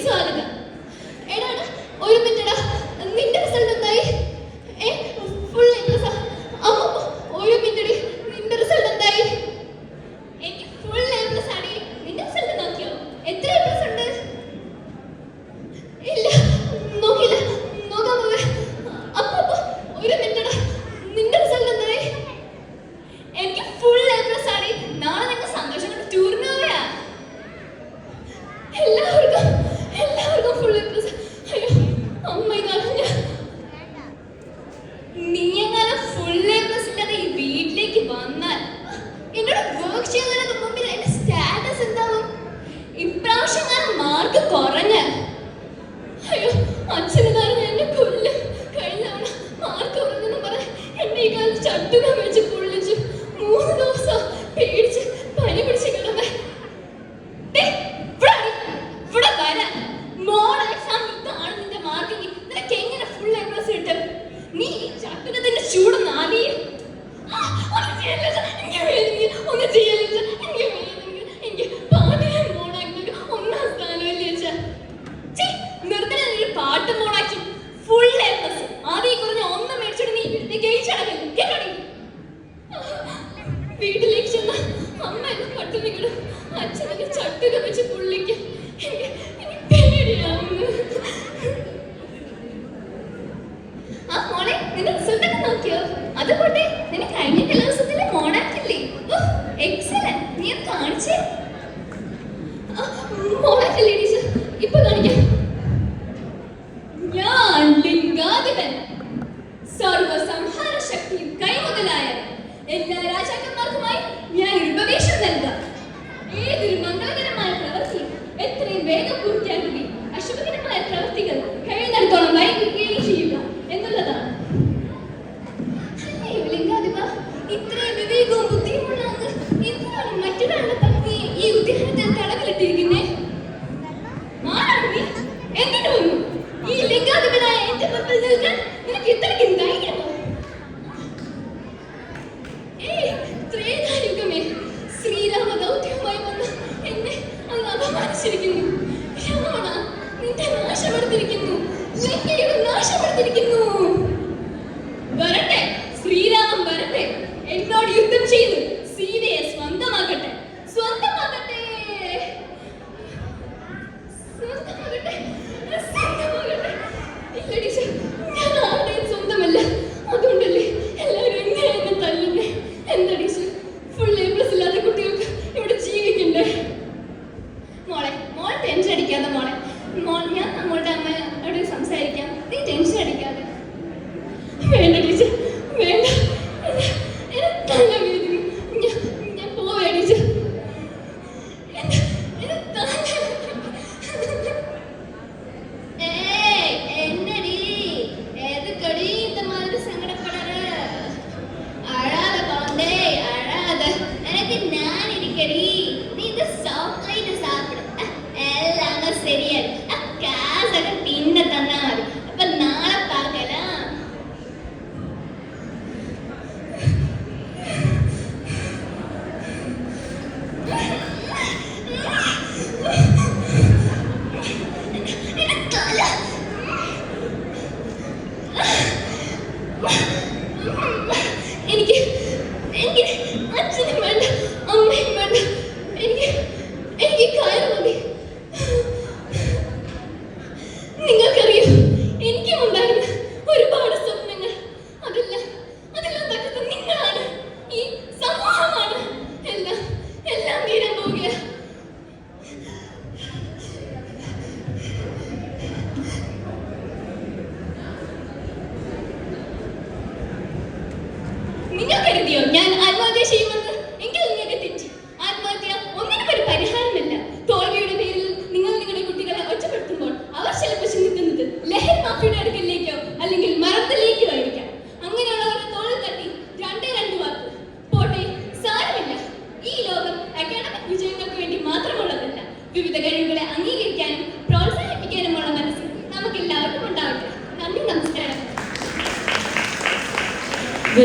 സ്വാഗതം. എടാ ഒരു മിനിറ്റടാ, നിന്റെ റിസൾട്ട് എന്തായി? Full A plus. ഒരു മിനിറ്റ്, നിന്റെ റിസൾട്ട് എന്തായി? എനിക്ക് ഫുൾ എ പ്ലസ് ആണ്. നിന്റെ റിസൾട്ട് നോക്കിയോ? എത്ര എ പ്ലസ് ഉണ്ട്? ഇല്ല, നോക്കില്ല, നോക്കാൻ പോവേ. അപ്പൊ ഒരു മിനിറ്റടാ, നിന്റെ റിസൾട്ട് എന്തായി? എനിക്ക് ഫുൾ എ പ്ലസ് ആണ്. നാളെ ഞങ്ങൾ സന്തോഷം കൊണ്ട് ടൂറിന് പോയാ. എല്ലാവർക്കും ഫുൾ എ പ്ലസ്. അയ്യോ അമ്മ, നീ എങ്ങനെ ഫുൾ എ പ്ലസ് ഇല്ലാതെ ഈ വീട്ടിലേക്ക് വന്നാൽ എന്നോട് വർക്ക് ചെയ്യുന്നതിന് മുമ്പിൽ എന്റെ സ്റ്റാറ്റസ് എന്താവും? ഇപ്രാവശ്യം ഞാൻ മാർക്ക് കുറഞ്ഞ, അയ്യോ അച്ഛന് കാരണം എന്നെ കൊല്ലും. കഴിഞ്ഞ തവണ മാർക്ക് കുറഞ്ഞെന്ന് പറഞ്ഞ് എന്നെ ഈ കാലത്ത് ചട്ടുക വെച്ച് പൊള്ളിച്ചു. 3 ദിവസം പേടിച്ച് പനി പിടിച്ച് കിടന്നേ. ഇവിടെ വരാൻ മോൾ എക്സാം ഇതാണ് നിന്റെ മാർക്കെങ്കിൽ നിനക്ക് എങ്ങനെ ഫുൾ എ പ്ലസ് കിട്ടും? നീ ഈ ചട്ടുകത്തിന്റെ ചൂടൊന്ന് ആലിയ. ഒന്നും ചെയ്യലില്ല, എനിക്ക് പാട്ടിനെ മോണാക്കി 1ാം സ്ഥാനമല്ലേ വെച്ചാ. നിർത്തണ ഒരു പാട്ട് മോണാക്കി ഫുൾ എ പ്ലസ്. ആദ്യം കുറഞ്ഞ 1 മേടിച്ചോണ്ട് നീ ജയിച്ചടക്കല്ലേ കേട്ടോ. വീട്ടിലേക്ക് ചെന്ന അമ്മ എന്നെ പട്ടിണി കിടും, അച്ഛനൊക്കെ ചട്ടുക വെച്ച് പുള്ളിക്കും. എനിക്ക് പേടിയാവുന്നു. ആ മോളെ, നിന്റെ റിസൾട്ട് ഒക്കെ നോക്കിയോ? അത് പോട്ടെ, നിന്നെ കഴിഞ്ഞ കലോത്സവത്തിലെ മോണാക്കില്ലേ? എക്സലന്റ്. നീ അത് കാണിച്ചേ. മോണാക്കല്ലേ ടീച്ചർ? ഇപ്പൊ കാണിക്കാം. ഞാൻ ലിംഗാധിപൻ, സർവസംഹാര ശക്തി കൈമുതലായ എല്ലാ രാജാക്കന്മാർക്കുമായി ഞാൻ ഉപവേശം നൽകാം. ഏതൊരു മംഗളകരമായ പ്രവൃത്തി എത്രയും വേഗം പൂർത്തിയാക്കുകയും അശുഭകരമായ പ്രവൃത്തികൾ കഴിയുന്നിടത്തോളം വൈകിക്കുകയും ചെയ്യുക എന്നുള്ളതാണ്. ലിംഗാധിപ, ഇത്രയും വിവേകവും ബുദ്ധിയുമുള്ള അങ്ങ് എന്തിനാണ് മറ്റൊരാളുടെ പത്നിയെ ഈ ഉദ്യാനത്തിൽ തടവിലിട്ടിരിക്കുന്നേ? ആരാണ് നീ? എന്നിട്ട് വന്നു ഈ ലിംഗാധിപനായ എന്റെ മുമ്പിൽ നിൽക്കാൻ നിനക്ക് ഇത്രയ്ക്ക് ധൈര്യമോ? ത്രേതായുഗമേ, ശ്രീരാമ ദൗത്യവുമായി വന്ന് എന്നെ അങ്ങ് അപമാനിച്ചിരിക്കുന്നു. രാവണ, നിന്റെ നാശപ്പെടുത്തിയിരിക്കുന്നു, ലങ്കയുടെ നാശപ്പെടുത്തിയിരിക്കുന്നു. വരട്ടെ, ശ്രീരാമൻ വരട്ടെ, എന്നോട് യുദ്ധം ചെയ്ത് സീതയെ സ്വന്തമാക്കട്ടെ. സ്വന്തമാകട്ടെ, സ്വന്തമാകട്ടെ, സ്വന്തമാകട്ടെ. ഇല്ല ടീച്ചർ, ഞാൻ ആരുടെയും സ്വന്തമല്ല. അതുകൊണ്ടല്ലേ എല്ലാവരും എന്നെ തല്ലുന്നേ. എന്താ ടീച്ചർ, ഫുൾ എ പ്ലസ് ഇല്ലാത്ത കുട്ടികൾക്ക് ഇവിടെ ജീവിക്കണ്ടേ? മോൾ ടെൻഷൻ അടിക്കാതെ മോളെ. ഞാൻ നമ്മളുടെ അമ്മയോട് സംസാരിക്കാം, നീ ടെൻഷൻ അടിക്കാതെ. വേണ്ട ടീച്ചർ, വേണ്ട, തല വേദന. ഞാൻ പോവേ ടീച്ചർ. എന്നടി ഏതൊക്കെടി இந்த மாதிரி சங்கடப்படாத. அழாத குழந்தை, அழாத. எனக்கு நான் இருக்கடி. நீ இந்த சாக்லேட் சாப்பிடு, எல்லாமே சரியாயிடும். காசக தின்ன தன்னா மതി. அப்ப நாளை பார்க்கலாம். എനിക്ക് അച്ഛനും വേണ്ട, അമ്മയും വേണ്ട. എനിക്ക് കയറ് മതി. നിങ്ങൾക്കറിയോ, എനിക്കും ഉണ്ടായിരുന്ന ഒരുപാട് സ്വപ്നങ്ങൾ. അതെല്ലാം തകർത്ത നിങ്ങളാണ്, ഈ സമൂഹമാണ്. എല്ലാം തീരാൻ പോവുക. നിങ്ങൾ കരുതിയോ ഞാൻ ആത്മഹത്യ ചെയ്യുമെന്ന്?